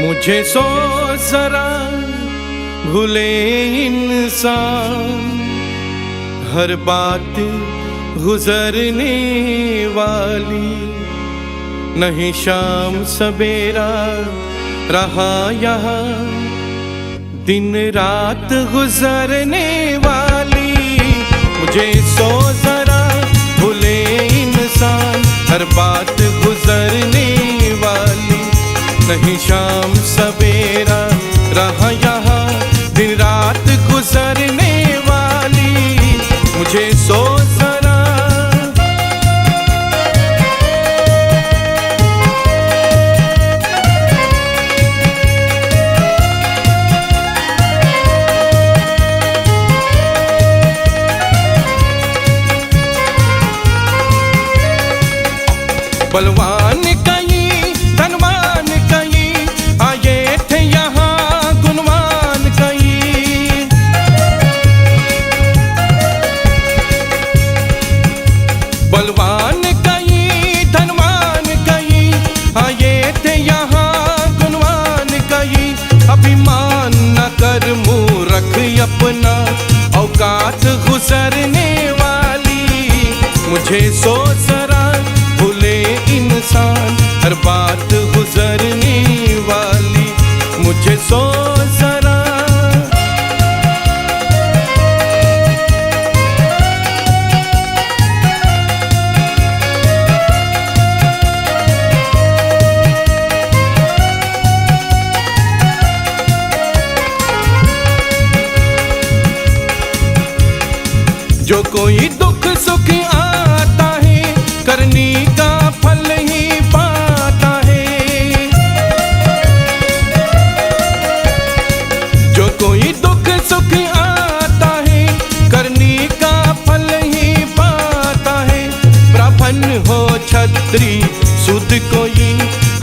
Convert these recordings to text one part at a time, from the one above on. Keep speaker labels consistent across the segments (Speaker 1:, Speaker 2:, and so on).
Speaker 1: मुझे सो जरा भूले इंसान, हर बात गुजरने वाली। नहीं शाम सवेरा रहा यहाँ, दिन रात गुजरने वाली। मुझे सो जरा भूले इंसान, हर बात गुजरने वाली। नहीं शाम सवेरा रहा यहाँ, दिन रात गुजरने वाली। मुझे सो जरा बलवान कहीं धनवान कहीं, आए थे यहाँ गुणवान कहीं। बलवान कहीं धनवान कहीं, आए थे यहाँ गुणवान कहीं। अभिमान न कर मूर्ख अपना, औकात गुजरने वाली। मुझे सो जरा भूले इंसान, हर बात गुजरने वाली। मुझे सो जरा जो कोई दुख सुख आता है, करनी का फल ही पाता है। जो कोई दुख सुख आता है, करनी का फल ही पाता है। ब्राह्मण हो क्षत्रिय शूद्र कोई,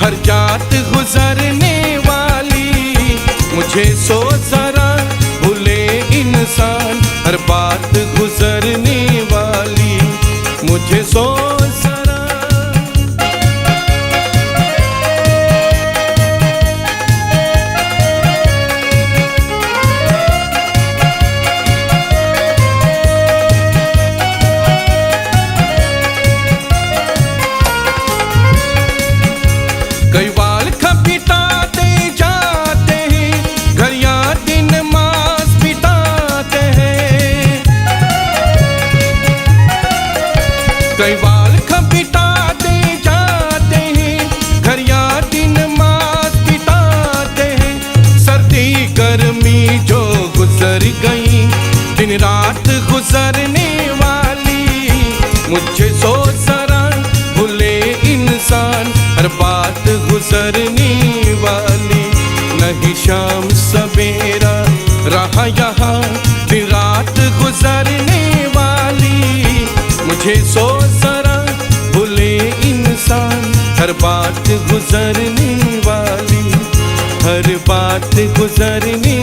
Speaker 1: हर जात गुजरने वाली। मुझे सो जरा भूले इंसान, हर बात गुजरने वाली। मुझे सो जरा कई बाल खपिटाते जाते हैं, घर या दिन मास बिताते हैं। कई बाल खपिटाते जाते हैं, घर या दिन मास बिताते हैं। सर्दी गर्मी जो गुजर गई, दिन रात गुजरने वाली। मुझे सो जरा भूले इंसान, हर बात गुजरने वाली। नहीं शाम सवेरा रहा यहाँ, दिन रात गुजरने वाली। मुझे सो जरा भूले इंसान, हर बात गुजरने वाली। हर बात गुजरने